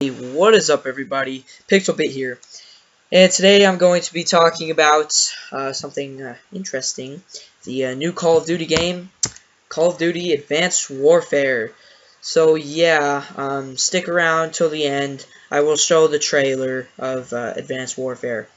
What is up, everybody? Pixelbit here, and today I'm going to be talking about something interesting. The new Call of Duty game, Call of Duty Advanced Warfare. So yeah, stick around till the end. I will show the trailer of Advanced Warfare.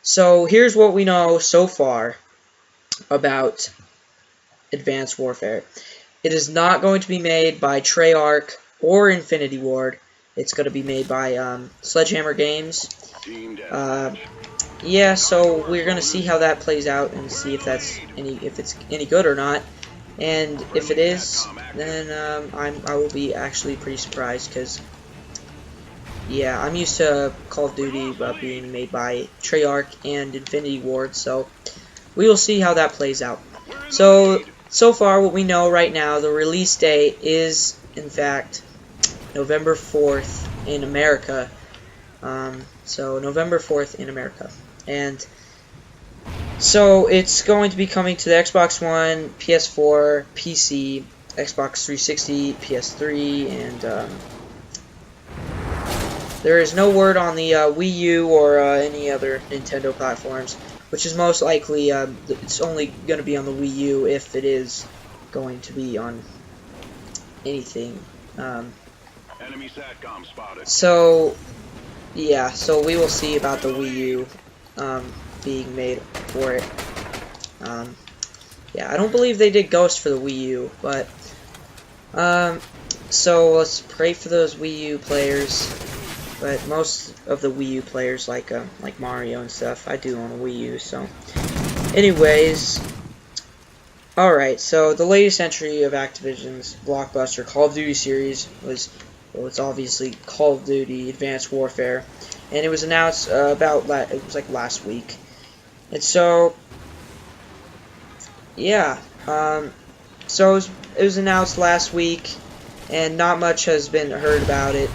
So here's what we know so far about Advanced Warfare. It is not going to be made by Treyarch or Infinity Ward. It's going to be made by Sledgehammer Games. Yeah, so we're going to see how that plays out and see if it's any good or not. And if it is, then I will be actually pretty surprised because, yeah, I'm used to Call of Duty being made by Treyarch and Infinity Ward, so we will see how that plays out. So far, what we know right now, the release date is, in fact, November 4th in America. So November 4th in America. And so it's going to be coming to the Xbox One, PS4, PC, Xbox 360, PS3, and there is no word on the Wii U or any other Nintendo platforms, which is most likely it's only going to be on the Wii U if it is going to be on anything. Enemy SATCOM spotted. So, yeah, so we will see about the Wii U being made for it. Yeah, I don't believe they did Ghost for the Wii U, but so let's pray for those Wii U players. But most of the Wii U players, like Mario and stuff, I do own a Wii U. So, anyways, all right. So the latest entry of Activision's blockbuster Call of Duty series was. Well, it's obviously Call of Duty Advanced Warfare, and it was announced it was like last week, and so yeah, so it was announced last week, and not much has been heard about it.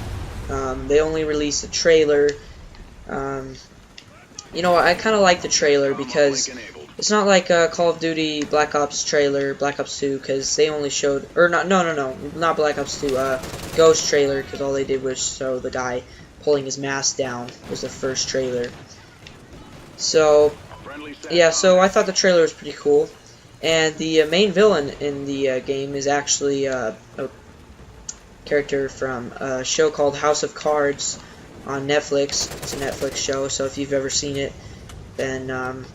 They only released a trailer. You know, I kind of like the trailer because it's not like a Call of Duty Black Ops trailer, Black Ops 2, because they only showed, or not Black Ops 2, Ghost trailer, because all they did was show the guy pulling his mask down, was the first trailer. So, yeah, so I thought the trailer was pretty cool, and the main villain in the game is actually a character from a show called House of Cards on Netflix. It's a Netflix show, so if you've ever seen it, then,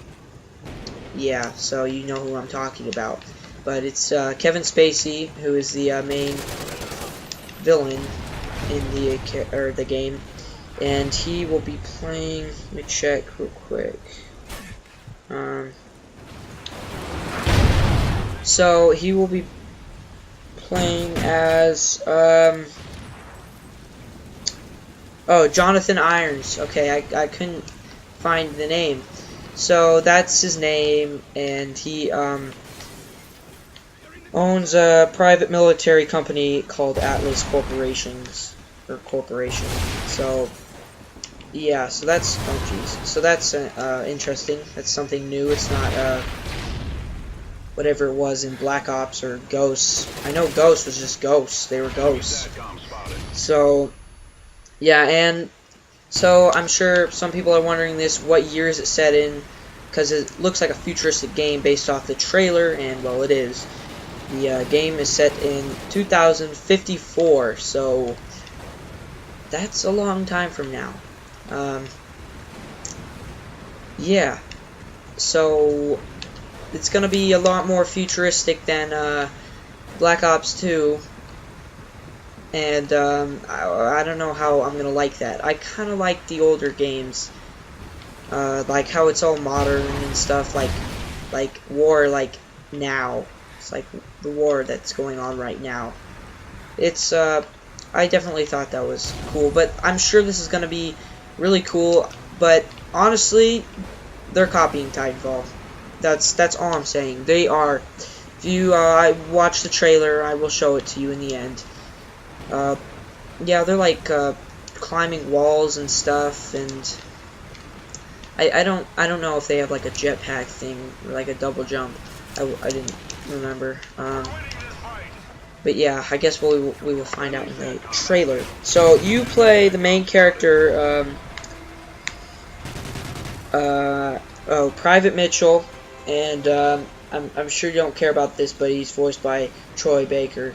yeah, so you know who I'm talking about. But it's Kevin Spacey, who is the main villain in the game, and he will be playing. Let me check real quick. So he will be playing as Jonathan Irons. Okay, I couldn't find the name. So that's his name, and he owns a private military company called Atlas Corporation. So yeah, so that's so that's interesting. That's something new. It's not whatever it was in Black Ops or Ghosts. I know Ghost was just Ghosts. They were Ghosts. So yeah, and so I'm sure some people are wondering what year is it set in, because it looks like a futuristic game based off the trailer, and well, it is. The game is set in 2054, so that's a long time from now. Yeah, so it's gonna be a lot more futuristic than Black Ops 2. And I don't know how I'm gonna like that. I kind of like the older games, like how it's all modern and stuff, like war, like now. It's like the war that's going on right now. It's I definitely thought that was cool, but I'm sure this is gonna be really cool. But honestly, they're copying Titanfall. That's all I'm saying. They are. If you watch the trailer, I will show it to you in the end. Yeah, they're like climbing walls and stuff, and I don't know if they have like a jetpack thing or like a double jump. I didn't remember. But yeah, I guess we will find out in the trailer. So you play the main character, Private Mitchell, and I'm sure you don't care about this, but he's voiced by Troy Baker.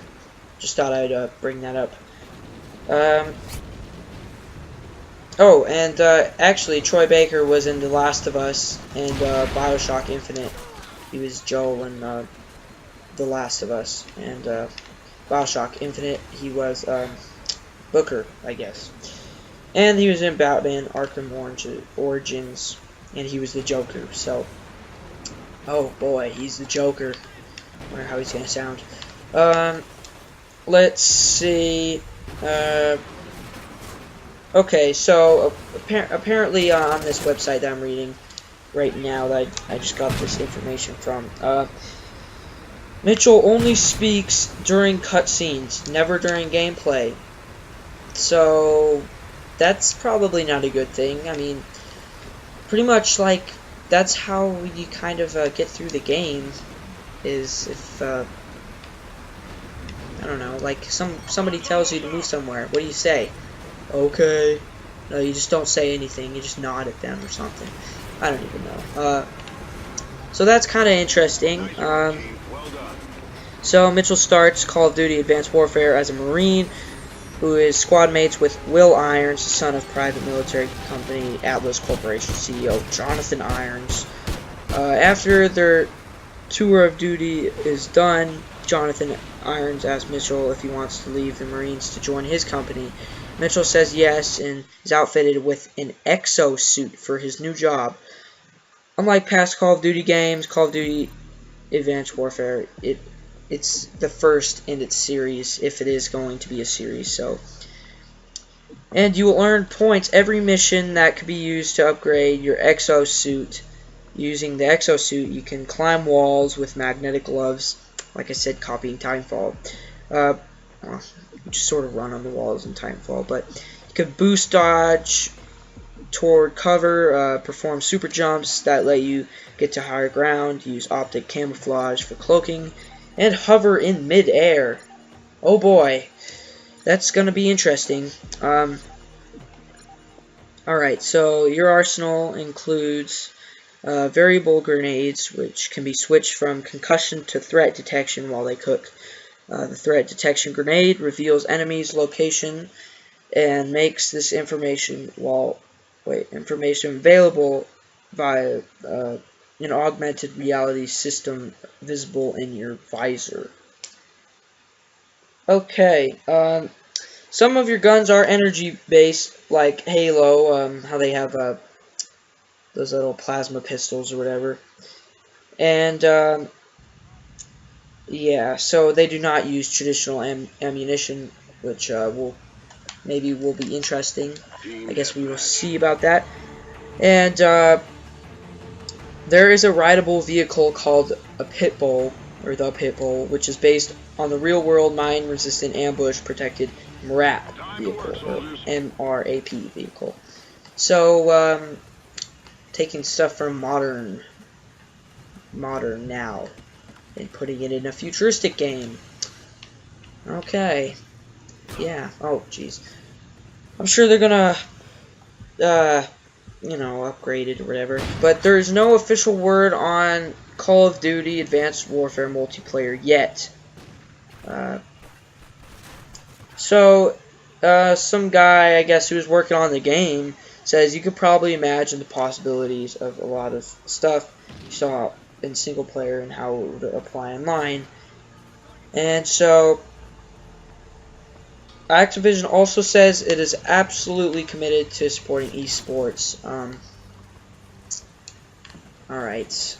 Just thought I'd bring that up. Oh, and actually, Troy Baker was in The Last of Us and BioShock Infinite. He was Joel in The Last of Us, and BioShock Infinite, he was Booker, I guess. And he was in Batman Arkham Origins, and he was the Joker, so... Oh boy, he's the Joker. Wonder how he's gonna sound. Let's see... Okay, so apparently on this website that I'm reading right now, that I just got this information from, Mitchell only speaks during cutscenes, never during gameplay. So that's probably not a good thing. I mean, pretty much like that's how you kind of get through the game. Is if I don't know, like somebody tells you to move somewhere, what do you say? Okay. No, you just don't say anything. You just nod at them or something. I don't even know. So that's kind of interesting. So Mitchell starts Call of Duty Advanced Warfare as a Marine who is squad mates with Will Irons, the son of private military company Atlas Corporation CEO Jonathan Irons. After their tour of duty is done, Jonathan Irons asks Mitchell if he wants to leave the Marines to join his company. Mitchell says yes and is outfitted with an exosuit for his new job. Unlike past Call of Duty games, Call of Duty Advanced Warfare, it's the first in its series, if it is going to be a series. So, and you will earn points every mission that could be used to upgrade your exosuit. Using the exosuit, you can climb walls with magnetic gloves. Like I said, copying Titanfall. Well, you just sort of run on the walls in Titanfall, but you can boost dodge toward cover, perform super jumps that let you get to higher ground, use optic camouflage for cloaking, and hover in mid-air. Oh boy, that's gonna be interesting. Alright, so your arsenal includes variable grenades, which can be switched from concussion to threat detection while they cook. The threat detection grenade reveals enemies' location and makes this information available via an augmented reality system visible in your visor. Okay, some of your guns are energy based, like Halo, how they have those little plasma pistols or whatever, and yeah, so they do not use traditional ammunition, which will be interesting. I guess we will see about that. And there is a rideable vehicle called a Pit Bull, or the Pit Bull, which is based on the real-world mine-resistant ambush-protected MRAP vehicle, or MRAP vehicle. So, taking stuff from modern now and putting it in a futuristic game. Okay. Yeah. Oh, jeez. I'm sure they're gonna, upgrade it or whatever. But there's no official word on Call of Duty Advanced Warfare multiplayer yet. Some guy, I guess, who's working on the game says you could probably imagine the possibilities of a lot of stuff you saw in single player and how it would apply online. And so Activision also says it is absolutely committed to supporting esports. Alright.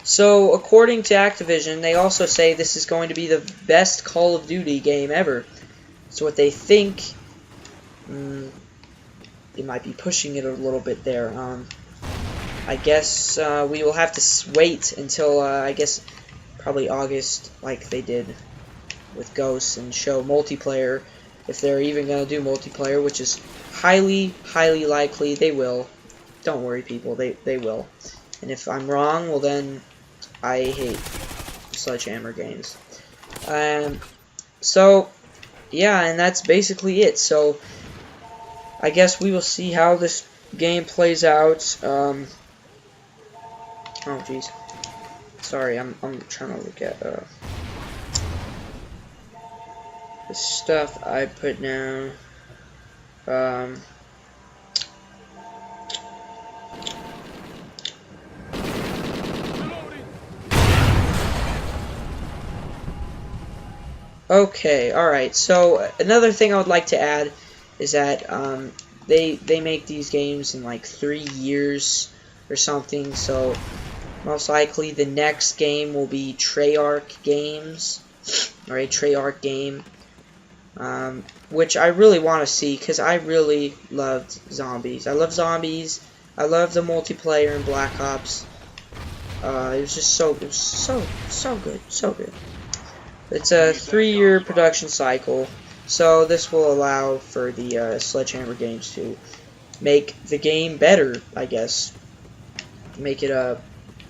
So according to Activision, they also say this is going to be the best Call of Duty game ever. So what they think, they might be pushing it a little bit there. I guess we will have to wait until, I guess, probably August, like they did with Ghosts, and show multiplayer, if they're even going to do multiplayer, which is highly, highly likely they will. Don't worry, people, they will. And if I'm wrong, well then, I hate Sledgehammer games. So, yeah, and that's basically it. So, I guess we will see how this game plays out. Oh, jeez. Sorry, I'm trying to look at the stuff I put down. Okay, alright, so another thing I would like to add is that they make these games in like 3 years or something, so most likely the next game will be Treyarch Games, or a Treyarch game, which I really want to see because I really loved zombies. I love zombies, I love the multiplayer in Black Ops. It was just so good, so good. It's a 3-year production cycle, so this will allow for the Sledgehammer Games to make the game better, I guess. Make it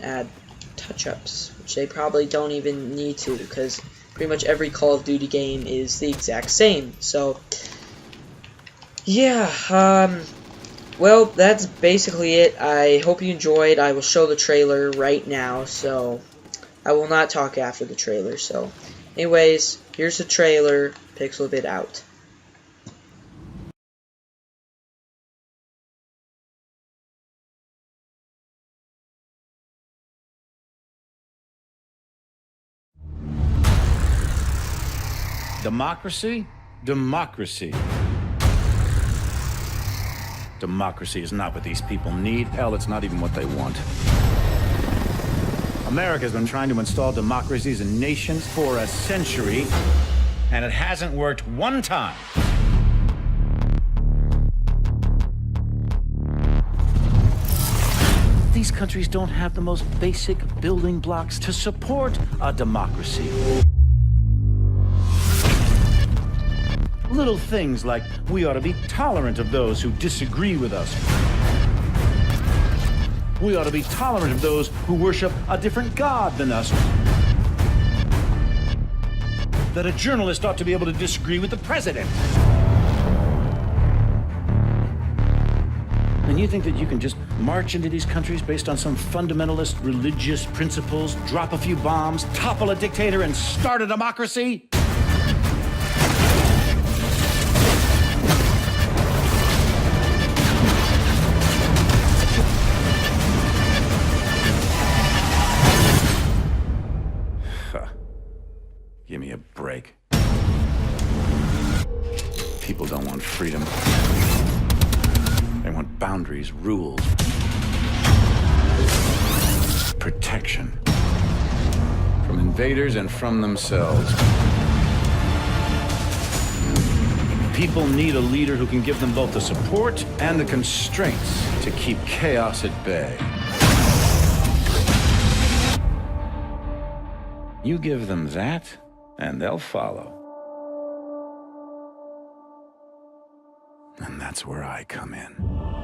add touch-ups, which they probably don't even need to, because pretty much every Call of Duty game is the exact same. So, yeah, well, that's basically it. I hope you enjoyed. I will show the trailer right now, so I will not talk after the trailer, so... Anyways, here's the trailer, Pixelbit out. Democracy? Democracy. Democracy is not what these people need. Hell, it's not even what they want. America's been trying to install democracies in nations for a century, and it hasn't worked one time. These countries don't have the most basic building blocks to support a democracy. Little things like we ought to be tolerant of those who disagree with us. We ought to be tolerant of those who worship a different god than us. That a journalist ought to be able to disagree with the president. And you think that you can just march into these countries based on some fundamentalist religious principles, drop a few bombs, topple a dictator, and start a democracy? Give me a break. People don't want freedom. They want boundaries, rules, protection from invaders and from themselves. People need a leader who can give them both the support and the constraints to keep chaos at bay. You give them that, and they'll follow. And that's where I come in.